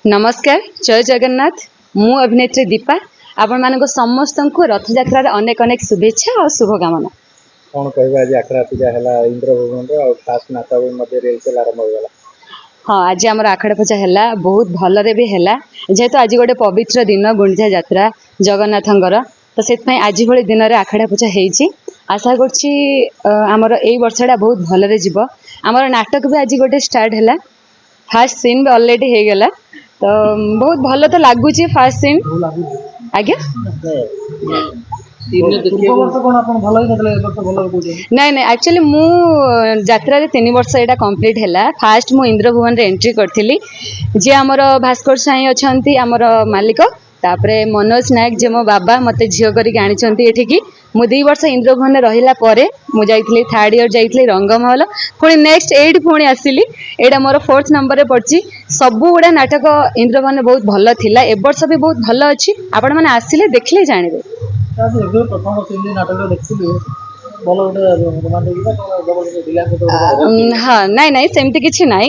नमस्कार जय जगन्नाथ मु अभिनेत्री दीपा आपण मानक समस्त को रथ यात्रा अनेक अनेक शुभेच्छा और शुभकामना। कौन कहबा आज आखरा पूजा है इंद्र भवन और खास नाटक मध्य रेलसेल आरंभ होगा। हाँ आज आम आखड़ा पूजा है बहुत भलरे भी है जेहेतु आज गोटे पवित्र दिन गुंडिचा यात्रा जगन्नाथंकर तो से आज भली दिन में आखड़ा पूजा होती आशा करमर यही वर्षटा बहुत भलरे जीव आमर नाटक भी आज गोटे स्टार्ट है फास्ट सीन भी अलरेडी हो गला तो बहुत भल तो लगुच फास्ट सीन आज्ञा नहीं नहीं एक्चुअली मु यात्रा 3 वर्ष यहाँ कंप्लीट है फास्ट मु इंद्र भुवन रे एंट्री करी जी आमर भास्कर साई अच्छा आमर मालिक तापरे मनोज नायक जे मो बाबा मते झील करके मु 2 वर्ष इंद्र भुवन रहिला परे मु जाइथिली 3rd ईयर जाइथिली रंगमहल पुणी नेक्स्ट 8 पुणी आसिली एटा मोर 4th नंबर रे पड़ची सबु गुडा नाटक इंद्र भुवन बहुत भल थिला ए वर्ष भी बहुत भल अछि आपण माने आसिले देखले जानिबे हाँ नाई नाई सेमती किछि नाई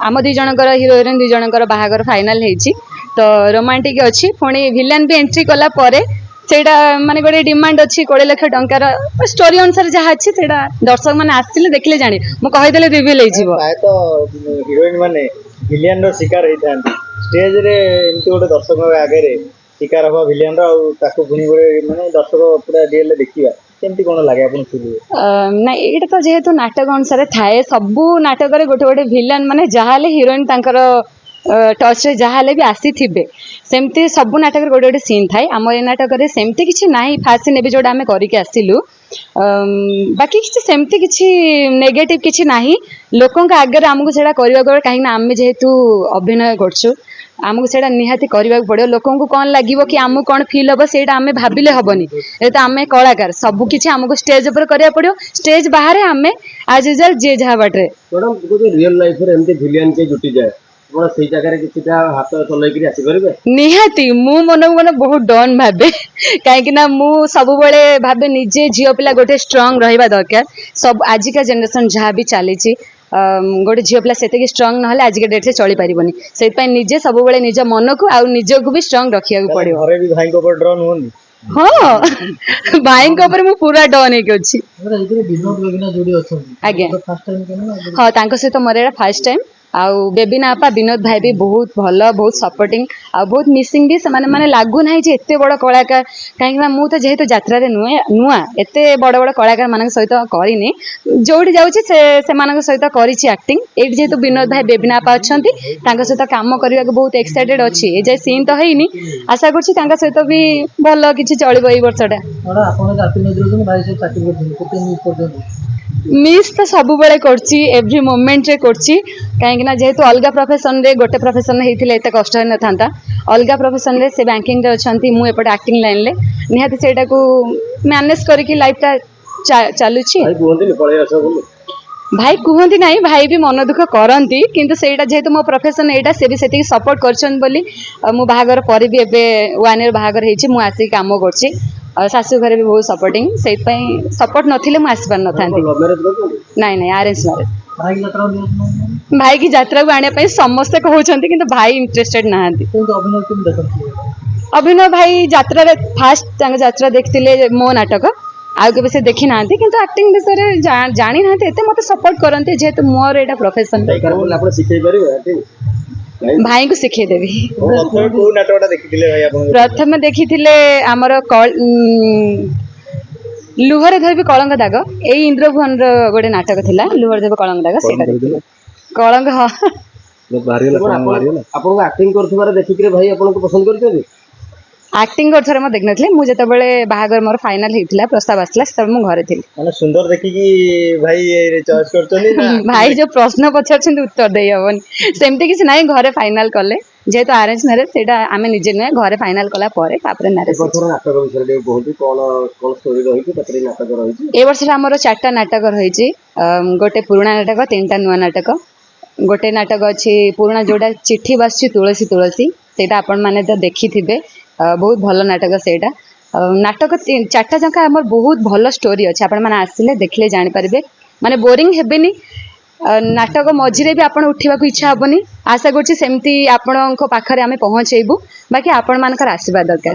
आम 2 जनकर हिरो हिरोइन 2 जनकर बाहागर फाइनल हेछि तो रोमांटिक अच्छी पुणी विलेन भी एंट्री कला परे सेटा माने गोटे डिमांड अच्छी 20 लाख टंकार स्टोरी अनुसार जहाँ अच्छी सेटा दर्शक माने आसिले देखले जानि मु कहिदेले रिवील हे जिवो प्राय तो हिरोइन माने विलेन रो शिकार हेथांती स्टेज रे एमती गोटे दर्शक आगे रे शिकार हो विलेन रो ताको पुनी माने दर्शक पूरा रियल देखिबा केमती कोन लागे आपन सुली ना एटा तो जेहेतु नाटक अनुसार थाए सबु नाटक रे गोटे गोटे विलेन माने जहाले हिरोइन तांकर टच रे जहाले भी आसी थिबे सेमती सबु नाटक रे गोटे गोटे सीन थाए आम ए नाटक रे सेमती किछि नाही फास्ट सीन एबे जोडा हमें करिके आसिलु बाकी किछि सेमती किछि नेगेटिव किछि नाही लोकन का आगे हमको सेटा करबा को काहे ना आमे जेहेतु अभिनय करछु आमको सेटा निहाती करबा पड़ो लोकन को कौन लागिवो कि आमको कौन फील हबो सेटा आमे भाबिले हबनी ए तो आमे कलाकार सबु किछि हमको स्टेज ऊपर करिया पड़ो स्टेज बाहर आमे आज यूजुअल जे जहा बाटे मैडम को रियल लाइफ रे एमती विलेन के जुटी जाए बड़ा सही जगह रे किछिटा हाथ चलै करी आसी करबे निहाती मु मन मन बहुत डन भाबे काहे कि ना मु सब बेले भाबे निजे झियो पिला गोटे स्ट्रांग रहिबा दरकार सब आज का जनरेशन जहाँ भी चली गोटे झील पिला से स्ट्रांग ना आज के डेट से चली पारिबनी से निजे सब बेले निज मन को आ निज को भी स्ट्रांग रखिया पड़ो घरे भी भाई को ऊपर ड्रोन होनी हाँ भाई को ऊपर मु पूरा डन हेक अछि आज्ञा हाँ तांको सहित मोर एटा फर्स्ट टाइम आउ बेबी ना आपा विनोद भाई भी बहुत भल बहुत सपोर्टिंग आ बहुत मिसिंग भी से माने लागू ना जे एते बड़ कलाकार कहीं मु तो जेहेतु यात्रा रे नुआ एते बड़ बड़ कलाकार मान सहित करिनी जोड़ी जाउची से मानक सहित करिछि एक्टिंग एट जेहेतु विनोद भाई बेबी ना आपा अछंती तांका सहित काम करबा को बहुत एक्साइटेड अछि ए जे सीन तो हेइनी आशा करछि तांका सहित भी भल किछि चलिबो ए वर्षटा आपण जाति नजर भाई से चाकरी करथि केते मिस करथि मिस तो सब बेले करछि एवरी मोमेंट रे करछि काहे ना जेहेतु अलगा प्रोफेशन रे गोटे प्रोफेशन हेइथिले एते कष्ट न थांता अलगा प्रोफेशन रे से बैंकिंग रे अछंती मु एपटे एक्टिंग लाइन ले निहाती सेटा को मैनेज करके लाइफ ता चालुछि भाई कोहंती पळे आसो बोले भाई कहती ना भाई भी मन दुख करती किंतु सेटा जेहेतु मो प्रोफेशन एटा से भी सेति सपोर्ट करछन बोली मु बाहागर पर भी एबे 1 ईयर बाहागर हेछि मु आसी काम करछि सासू घरे भी बहुत सपोर्टिंग से सपोर्ट नथिले मु आसी पार न थांती नहीं नहीं अरेंज मैरिज भाई की यात्रा को आने पे समस्त कहउछंती किंतु भाई इंटरेस्टेड नाहंती अभिनय भाई यात्रा रे फास्ट यात्रा देखथिले मो नाटक आउ के से देखि नांती किंतु एक्टिंग विषय जानी नांती एते मते सपोर्ट करंती जेहेतु मोर एटा प्रोफेशन आपण सिखै परिबे भाई को सिखे देवी को नाटकटा देखिथिले भाई आपण प्रथम देखिथिले हमर लुहरे धरबी कलंक दाग ए इंद्र भुवन रो गोटे नाटक थिला लुहरे धरबी कलंक दाग सेटा देखिथिले कलंक हां भारी होला आपण एक्टिंग करथबार देखिकरे भाई आपण को पसंद करथि एक्टिंग करथरे म देखनथले मु जते बेले बाहागर मोर फाइनल हेतिला प्रस्ताव आसला तब मु घरे थिली माने सुंदर देखि कि भाई ए चॉइस करचनी ना भाई जो प्रश्न पछरछन उत्तर देई हबन सेमते किछ नाही घरे फाइनल करले जेहेतु अरेंज मैरिज सेटा आमे निजे नै घरे फाइनल कला परे तापरे मैरिज बथर नाटक विषय दे बहुत कोन कोन स्टोरी रही कि तकरी नाटक रही ए वर्ष हमर 4टा नाटक रही छि गोटे पुराना नाटक 3टा नुवा नाटक गोटे नाटक अछि पुराना जोडा चिट्ठी बासछि तुलसी तुलसी सेटा आपण माने तो देखि थिबे बहुत भल नाटक सेटा नाटक 4टा जका हमर बहुत भल स्टोरी अछि आपण माने आसिले देखले जानि परिबे माने बोरिंग हेबेनी नाटक मझिरे भी आपण उठा इच्छा हेनी आशा करुँच सेमती आपण पाखे आम पहुँचेबू बाकी आपण मानकर आशीर्वाद दरकार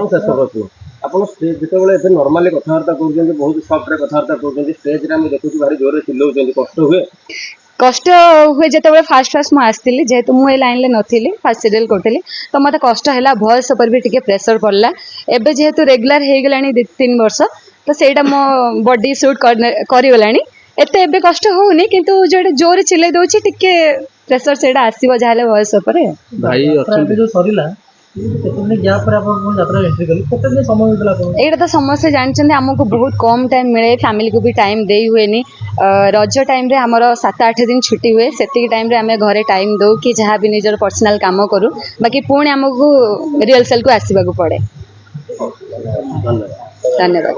ଆପଣ ଯେତେବେଳେ ଏବେ ନର୍ମାଲି କଥାବାର୍ତ୍ତା କରୁଛନ୍ତି ବହୁତ ସଫ୍ଟରେ କଥାବାର୍ତ୍ତା କରୁଛନ୍ତି ଷ୍ଟେଜରେ ଆମେ ଦେଖୁଛୁ ଭାରି ଜୋରରେ ଚିଲ୍ଲାଉଛନ୍ତି କଷ୍ଟ ହୁଏ कष्ट हुए जिते फास्ट फास्ट मुझे जेहेतु मुझे लाइन में नथी फास्ट सीरियल करूली तो मत कष्ट है वॉइस उपर भी टिके प्रेशर पड़ला एबे जेहेतु रेगुलर हो गला 2-3 वर्ष तो सेटा मो बॉडी सूट करगला एते एबे कष्ट होनी किंतु जो जोर चिल्ले दउची टिके प्रेशर सेटा आसीबो जाले वॉइस उपर भाई जो सरीला एटा तो समस्या जानते आमको बहुत कम टाइम मिले फैमिली को भी टाइम दे हुए रज टाइम रे हमर 7-8 दिन छुट्टी हुए से टाइम रे आम घरे टाइम दो कि जहाँ भी निजर पर्सनल काम करूँ बाकी पुणी आमको रिहर्सल को आसवाक पड़े। धन्यवाद।